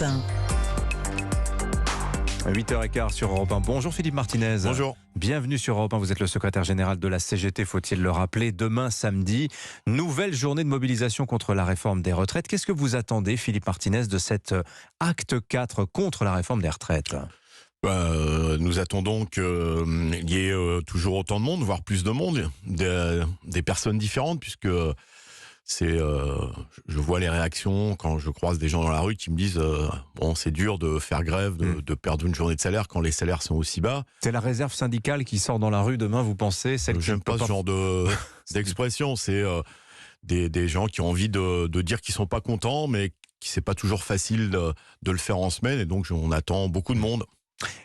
Europe 1. 8h15 sur Europe 1. Bonjour Philippe Martinez. Bonjour. Bienvenue sur Europe 1. Vous êtes le secrétaire général de la CGT, faut-il le rappeler. Demain samedi, nouvelle journée de mobilisation contre la réforme des retraites. Qu'est-ce que vous attendez, Philippe Martinez, de cet acte 4 contre la réforme des retraites ? Nous attendons qu'il y ait toujours autant de monde, voire plus de monde, des personnes différentes, puisque je vois les réactions quand je croise des gens dans la rue qui me disent bon, c'est dur de faire grève, de perdre une journée de salaire quand les salaires sont aussi bas. C'est la réserve syndicale qui sort dans la rue demain, vous pensez? J'aime pas ce genre d'expression. C'est des gens qui ont envie de dire qu'ils sont pas contents, mais qui c'est pas toujours facile de le faire en semaine, et donc on attend beaucoup de monde.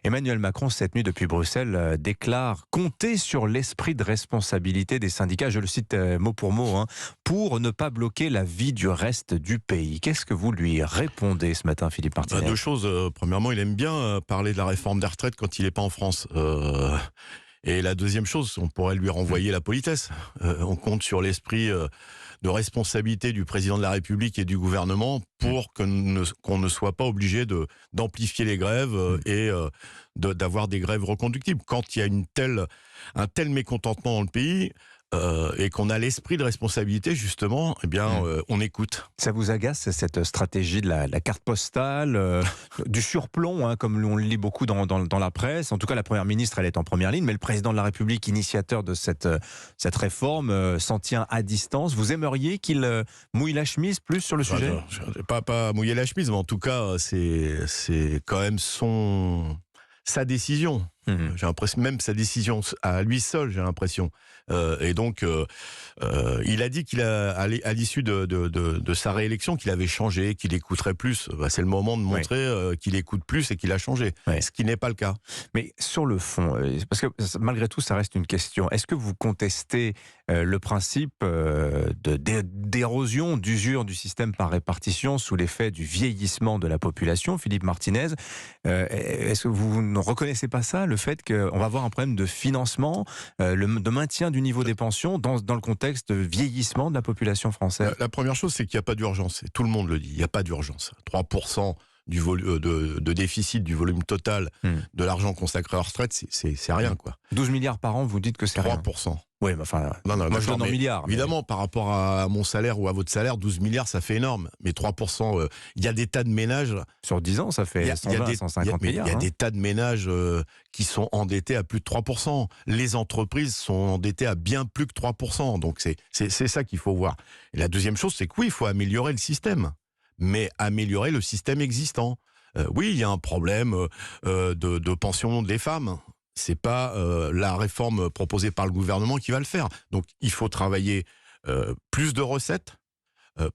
Emmanuel Macron, cette nuit depuis Bruxelles, déclare compter sur l'esprit de responsabilité des syndicats, je le cite mot pour mot, pour ne pas bloquer la vie du reste du pays. Qu'est-ce que vous lui répondez ce matin, Philippe Martinez ? Deux choses. Premièrement, il aime bien parler de la réforme des retraites quand il n'est pas en France. Et la deuxième chose, on pourrait lui renvoyer la politesse. On compte sur l'esprit de responsabilité du président de la République et du gouvernement pour qu'on ne soit pas obligé d'amplifier les grèves et d'avoir des grèves reconductibles. Quand il y a un tel mécontentement dans le pays et qu'on a l'esprit de responsabilité, justement, eh bien, on écoute. Ça vous agace, cette stratégie de la carte postale, du surplomb, comme on le lit beaucoup dans la presse? En tout cas, la Première ministre, elle est en première ligne, mais le président de la République, initiateur de cette réforme, s'en tient à distance. Vous aimeriez qu'il mouille la chemise plus sur le sujet? Pas mouiller la chemise, mais en tout cas, c'est quand même sa décision. J'ai l'impression, même sa décision à lui seul, j'ai l'impression. Et donc, il a dit à l'issue de sa réélection, qu'il avait changé, qu'il écouterait plus. C'est le moment de montrer qu'il écoute plus et qu'il a changé. Ce qui n'est pas le cas. Mais sur le fond, parce que malgré tout, ça reste une question. Est-ce que vous contestez le principe d'érosion, d'usure du système par répartition sous l'effet du vieillissement de la population, Philippe Martinez? Est-ce que vous ne reconnaissez pas ça, le fait qu'on va avoir un problème de financement, de maintien du niveau des pensions dans le contexte de vieillissement de la population française? La première chose, c'est qu'il n'y a pas d'urgence. Et tout le monde le dit, il n'y a pas d'urgence. 3% de déficit du volume total de l'argent consacré à la retraite, c'est rien, quoi. 12 milliards par an, vous dites que c'est 3%. Rien. Oui, mais enfin, non, moi je donne en milliards. Évidemment, par rapport à mon salaire ou à votre salaire, 12 milliards, ça fait énorme. Mais 3%, il y a des tas de ménages... Sur 10 ans, ça fait 120, 150 milliards. Il y a des tas de ménages qui sont endettés à plus de 3%. Les entreprises sont endettées à bien plus que 3%. Donc c'est ça qu'il faut voir. Et la deuxième chose, c'est que oui, il faut améliorer le système. Mais améliorer le système existant. Oui, il y a un problème de pension des femmes. C'est pas la réforme proposée par le gouvernement qui va le faire. Donc il faut travailler plus de recettes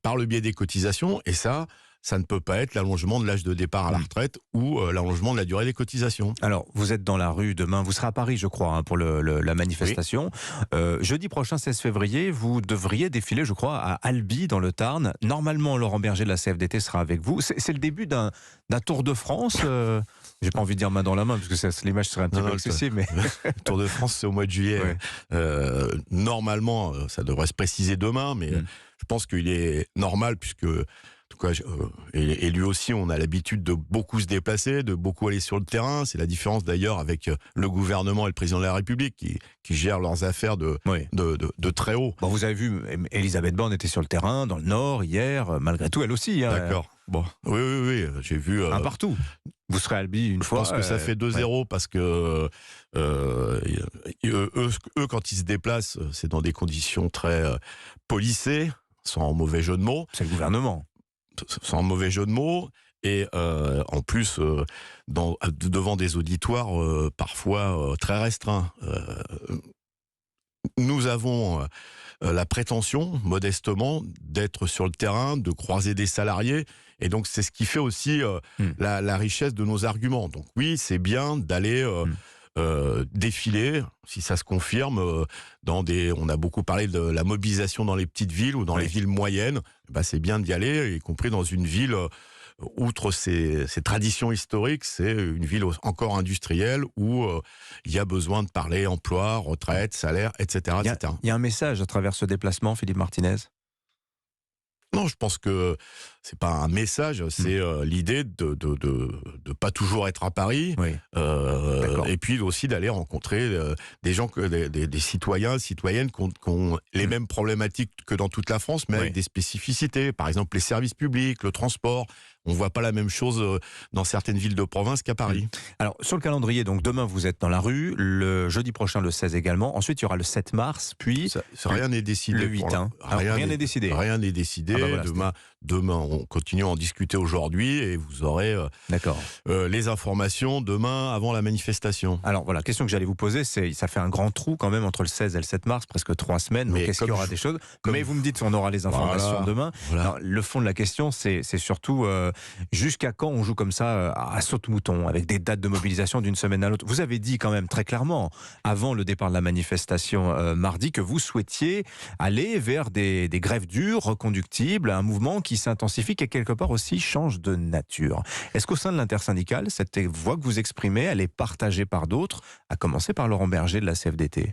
par le biais des cotisations, et ça ne peut pas être l'allongement de l'âge de départ à la retraite ou l'allongement de la durée des cotisations. Alors, vous êtes dans la rue demain, vous serez à Paris, je crois, pour la manifestation. Oui. Jeudi prochain, 16 février, vous devriez défiler, je crois, à Albi, dans le Tarn. Normalement, Laurent Berger de la CFDT sera avec vous. C'est le début d'un Tour de France. J'ai pas envie de dire main dans la main, parce que l'image serait un petit peu excessive. Mais... Tour de France, c'est au mois de juillet. Ouais. Normalement, ça devrait se préciser demain, mais je pense qu'il est normal, puisque... En tout cas, et lui aussi, on a l'habitude de beaucoup se déplacer, de beaucoup aller sur le terrain. C'est la différence d'ailleurs avec le gouvernement et le président de la République qui gèrent leurs affaires de très haut. Bon, vous avez vu, Elisabeth Borne était sur le terrain, dans le Nord, hier, malgré tout, elle aussi. D'accord. Bon. Oui, j'ai vu... Un partout. Vous serez à Albi une fois. Je pense que ça fait 2-0 parce que eux, quand ils se déplacent, c'est dans des conditions très policées, sans mauvais jeu de mots. C'est le gouvernement. Sans mauvais jeu de mots, et en plus devant des auditoires parfois très restreints. Nous avons la prétention, modestement, d'être sur le terrain, de croiser des salariés, et donc c'est ce qui fait aussi la richesse de nos arguments. Donc oui, c'est bien d'aller... défiler, si ça se confirme, on a beaucoup parlé de la mobilisation dans les petites villes ou dans les villes moyennes. C'est bien d'y aller, y compris dans une ville, outre ses traditions historiques, c'est une ville encore industrielle où il y a besoin de parler emploi, retraite, salaire, etc. Il y a un message à travers ce déplacement, Philippe Martinez? Non, je pense que c'est pas un message, c'est l'idée de pas toujours être à Paris, Oui, d'accord. et puis aussi d'aller rencontrer des gens, des citoyens, citoyennes qui ont les mêmes problématiques que dans toute la France, mais Oui. avec des spécificités. Par exemple, les services publics, le transport. On voit pas la même chose dans certaines villes de province qu'à Paris. Alors, sur le calendrier, donc demain, vous êtes dans la rue, le jeudi prochain, le 16 également. Ensuite, il y aura le 7 mars, puis Rien n'est décidé. le 8. Alors, rien n'est décidé. Rien n'est décidé. Ah bah voilà, Demain, on continue à en discuter aujourd'hui et vous aurez D'accord. les informations demain avant la manifestation. Alors voilà, question que j'allais vous poser, c'est ça fait un grand trou quand même entre le 16 et le 7 mars, presque 3 semaines. Mais Donc est-ce qu'il y aura des choses Mais vous me dites on aura les informations Voilà, demain. voilà. Alors, le fond de la question, c'est surtout jusqu'à quand on joue comme ça à saute-mouton, avec des dates de mobilisation d'une semaine à l'autre. Vous avez dit quand même très clairement, avant le départ de la manifestation mardi, que vous souhaitiez aller vers des grèves dures, reconductibles, un mouvement qui s'intensifie, qui quelque part aussi change de nature. Est-ce qu'au sein de l'intersyndicale, cette voix que vous exprimez, elle est partagée par d'autres, à commencer par Laurent Berger de la CFDT?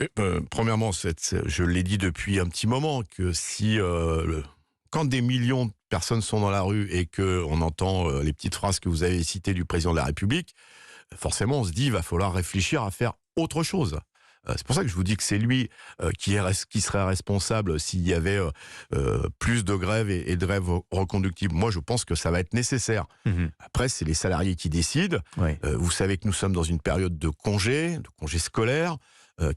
Premièrement, je l'ai dit depuis un petit moment, que si quand des millions de personnes sont dans la rue et qu'on entend les petites phrases que vous avez citées du président de la République, forcément on se dit il va falloir réfléchir à faire autre chose. C'est pour ça que je vous dis que c'est lui qui serait responsable s'il y avait plus de grèves et de grèves reconductibles. Moi, je pense que ça va être nécessaire. Après, c'est les salariés qui décident. Oui. Vous savez que nous sommes dans une période de congé scolaire,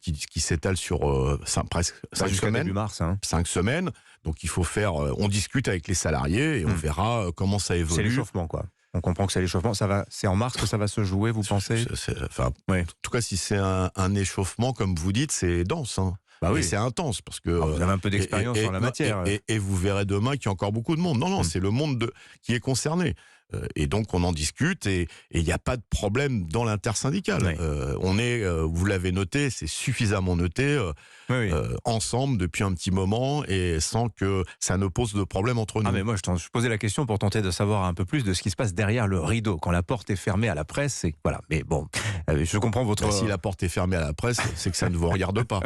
qui s'étale sur presque 5 Jusqu'à semaines. début mars. 5 semaines. Donc il faut faire. On discute avec les salariés et on verra comment ça évolue. C'est l'échauffement, quoi. On comprend que c'est l'échauffement. C'est en mars que ça va se jouer, vous pensez? En tout cas, si c'est un échauffement, comme vous dites, c'est dense. Bah oui. Et c'est intense parce que Vous avez un peu d'expérience sur la matière. et vous verrez demain qu'il y a encore beaucoup de monde. Non, c'est le monde qui est concerné. Et donc on en discute et il n'y a pas de problème dans l'intersyndicale. Oui. Vous l'avez noté, c'est suffisamment noté, Oui. ensemble depuis un petit moment et sans que ça ne pose de problème entre nous. Ah mais moi je posais la question pour tenter de savoir un peu plus de ce qui se passe derrière le rideau quand la porte est fermée à la presse. Voilà. Mais bon, je comprends votre. Si la porte est fermée à la presse, c'est que ça ne vous regarde pas.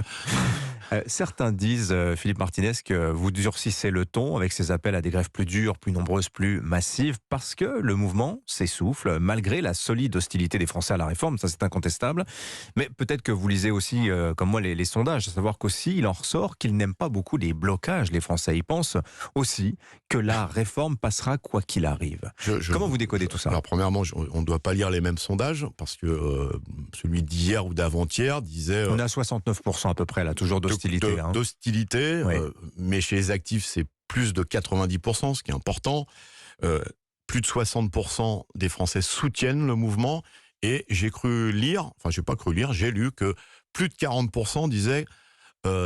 Certains disent, Philippe Martinez, que vous durcissez le ton avec ces appels à des grèves plus dures, plus nombreuses, plus massives, parce que le mouvement s'essouffle, malgré la solide hostilité des Français à la réforme, ça c'est incontestable. Mais peut-être que vous lisez aussi, comme moi, les sondages, à savoir qu'aussi, il en ressort qu'ils n'aiment pas beaucoup les blocages, les Français. Ils pensent aussi que la réforme passera quoi qu'il arrive. Comment vous décodez tout ça? Alors premièrement, on ne doit pas lire les mêmes sondages, parce que celui d'hier ou d'avant-hier disait... On est à 69% à peu près, là, toujours d'hostilité. D'hostilité, Oui. mais chez les actifs, c'est plus de 90%, ce qui est important. Plus de 60% des Français soutiennent le mouvement. Et j'ai lu que plus de 40% disaient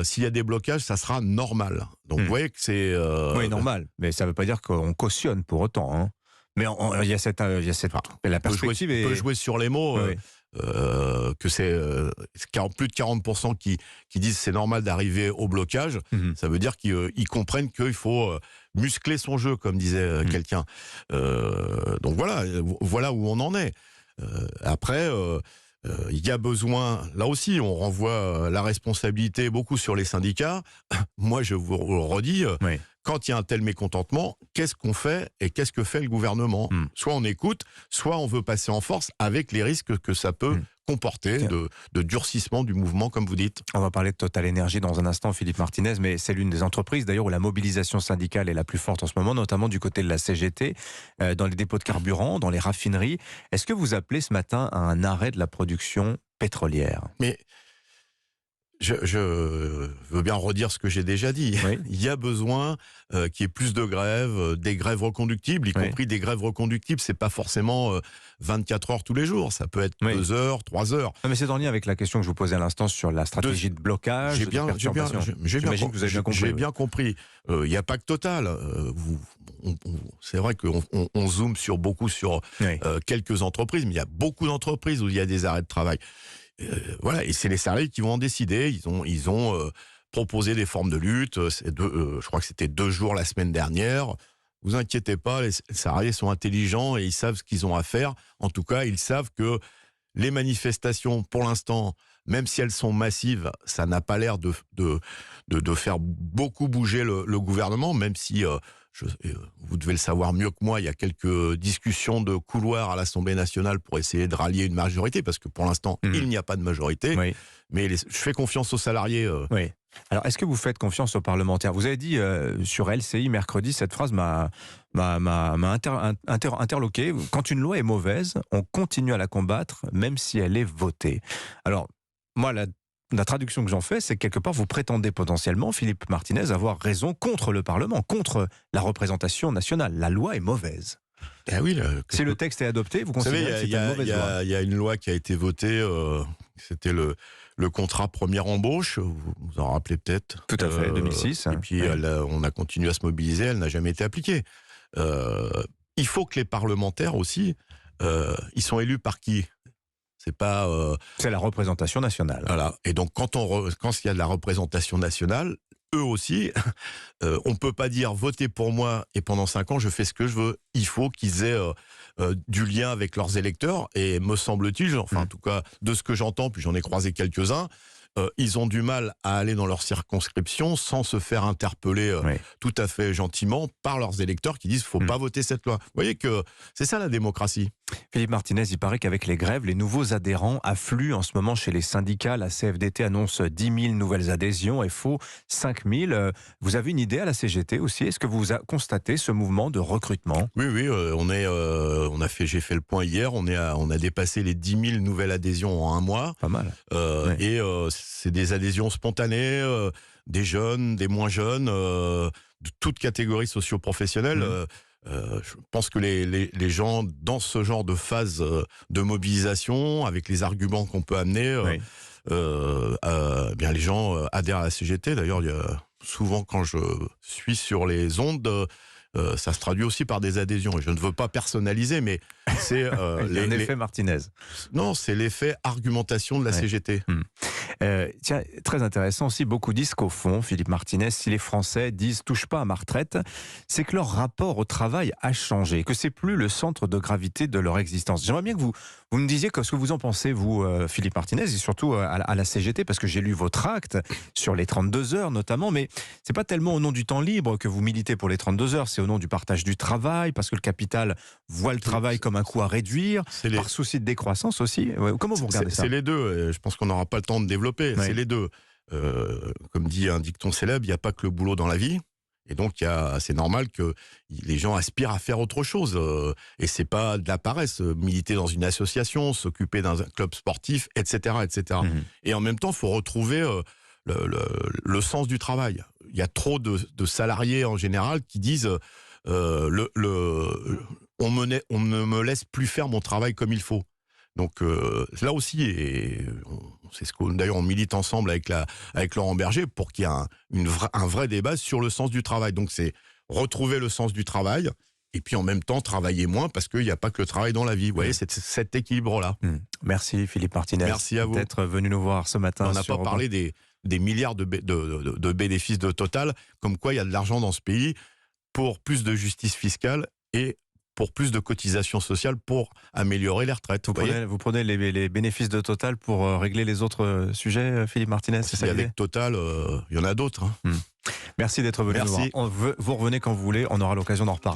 s'il y a des blocages, ça sera normal. Donc vous voyez que c'est... Oui, normal. Mais ça ne veut pas dire qu'on cautionne pour autant. Hein. Mais il y a cette la perspective on peut jouer sur les mots. Oui. Que c'est plus de 40% qui disent c'est normal d'arriver au blocage. Ça veut dire qu'ils comprennent qu'il faut muscler son jeu, comme disait quelqu'un. Donc voilà où on en est. Après, il y a besoin, là aussi, on renvoie la responsabilité beaucoup sur les syndicats. Moi, je vous le redis, Oui. quand il y a un tel mécontentement, qu'est-ce qu'on fait et qu'est-ce que fait le gouvernement? Soit on écoute, soit on veut passer en force avec les risques que ça peut comporter de durcissement du mouvement, comme vous dites. On va parler de Total Energy dans un instant, Philippe Martinez, mais c'est l'une des entreprises d'ailleurs où la mobilisation syndicale est la plus forte en ce moment, notamment du côté de la CGT, dans les dépôts de carburant, dans les raffineries. Est-ce que vous appelez ce matin à un arrêt de la production pétrolière? Mais je veux bien redire ce que j'ai déjà dit. Oui. Il y a besoin qu'il y ait plus de grèves, des grèves reconductibles, y compris des grèves reconductibles. C'est pas forcément 24 heures tous les jours. Ça peut être 2 heures, 3 heures. Non, mais c'est en lien avec la question que je vous posais à l'instant sur la stratégie de blocage. J'imagine que vous avez bien compris. J'ai bien compris. Il n'y a pas que Total. C'est vrai qu'on zoome sur quelques entreprises, mais il y a beaucoup d'entreprises où il y a des arrêts de travail. Voilà, et c'est les salariés qui vont en décider. Ils ont proposé des formes de lutte. Je crois que c'était 2 jours la semaine dernière. Vous inquiétez pas, les salariés sont intelligents et ils savent ce qu'ils ont à faire. En tout cas, ils savent que les manifestations, pour l'instant, même si elles sont massives, ça n'a pas l'air de faire beaucoup bouger le gouvernement, même si vous devez le savoir mieux que moi, il y a quelques discussions de couloir à l'Assemblée nationale pour essayer de rallier une majorité, parce que pour l'instant, il n'y a pas de majorité. Oui. Mais je fais confiance aux salariés. Oui. Alors, est-ce que vous faites confiance aux parlementaires? Vous avez dit sur LCI mercredi, cette phrase m'a interloqué. Quand une loi est mauvaise, on continue à la combattre, même si elle est votée. Alors, moi, la traduction que j'en fais, c'est que quelque part, vous prétendez potentiellement, Philippe Martinez, avoir raison contre le Parlement, contre la représentation nationale. La loi est mauvaise. Ah oui, Si le texte est adopté, vous vous savez, considérez que c'est une mauvaise loi? il y a une loi qui a été votée, c'était le contrat première embauche, vous vous en rappelez peut-être. Tout à fait, 2006. Et puis, Oui. on a continué à se mobiliser, elle n'a jamais été appliquée. Il faut que les parlementaires aussi, ils sont élus par qui? C'est pas... C'est la représentation nationale. Voilà. Et donc, quand il y a de la représentation nationale, eux aussi, on peut pas dire votez pour moi et pendant 5 ans je fais ce que je veux. Il faut qu'ils aient du lien avec leurs électeurs, et me semble-t-il, enfin en tout cas de ce que j'entends, puis j'en ai croisé quelques-uns, ils ont du mal à aller dans leur circonscription sans se faire interpeller Oui. tout à fait gentiment par leurs électeurs qui disent faut pas voter cette loi. Vous voyez que c'est ça la démocratie. Philippe Martinez, il paraît qu'avec les grèves, les nouveaux adhérents affluent en ce moment chez les syndicats. La CFDT annonce 10 000 nouvelles adhésions, FO 5 000. Vous avez une idée à la CGT aussi? Est-ce que vous constatez ce mouvement de recrutement? Oui, j'ai fait le point hier, on a dépassé les 10 000 nouvelles adhésions en un mois. Pas mal. Et c'est des adhésions spontanées, des jeunes, des moins jeunes, de toutes catégories socio-professionnelles. Je pense que les gens, dans ce genre de phase de mobilisation, avec les arguments qu'on peut amener, bien les gens adhèrent à la CGT. D'ailleurs, souvent quand je suis sur les ondes, ça se traduit aussi par des adhésions. Et je ne veux pas personnaliser, mais c'est l'effet Martinez. Non, c'est l'effet argumentation de la CGT. Tiens, très intéressant aussi, beaucoup disent qu'au fond, Philippe Martinez, si les Français disent « touche pas à ma retraite », c'est que leur rapport au travail a changé, que c'est plus le centre de gravité de leur existence. J'aimerais bien que vous me disiez ce que vous en pensez, vous, Philippe Martinez, et surtout à la CGT, parce que j'ai lu votre acte sur les 32 heures notamment, mais c'est pas tellement au nom du temps libre que vous militez pour les 32 heures, c'est au nom du partage du travail, parce que le capital voit le travail comme un coût à réduire, par souci de décroissance aussi. Comment vous regardez ça? C'est les deux, je pense qu'on n'aura pas le temps de développer, c'est les deux. Comme dit un dicton célèbre, il n'y a pas que le boulot dans la vie. Et donc, c'est normal que les gens aspirent à faire autre chose. Et c'est pas de la paresse, militer dans une association, s'occuper d'un club sportif, etc., etc. Et en même temps, il faut retrouver le sens du travail. Il y a trop de salariés en général qui disent on ne me laisse plus faire mon travail comme il faut. Donc là aussi, et c'est ce que d'ailleurs on milite ensemble avec Laurent Berger pour qu'il y ait un vrai débat sur le sens du travail. Donc c'est retrouver le sens du travail et puis en même temps travailler moins, parce qu'il n'y a pas que le travail dans la vie. Vous voyez, c'est cet équilibre-là. Merci Philippe Martinez. Merci à vous d'être venu nous voir ce matin. On n'a pas parlé des milliards de bénéfices de Total, comme quoi il y a de l'argent dans ce pays pour plus de justice fiscale et pour plus de cotisations sociales pour améliorer les retraites. Vous prenez les bénéfices de Total pour régler les autres sujets, Philippe Martinez, c'est ça l'idée? Avec Total, il y en a d'autres. Merci d'être venu nous voir. Vous revenez quand vous voulez, on aura l'occasion d'en reparler.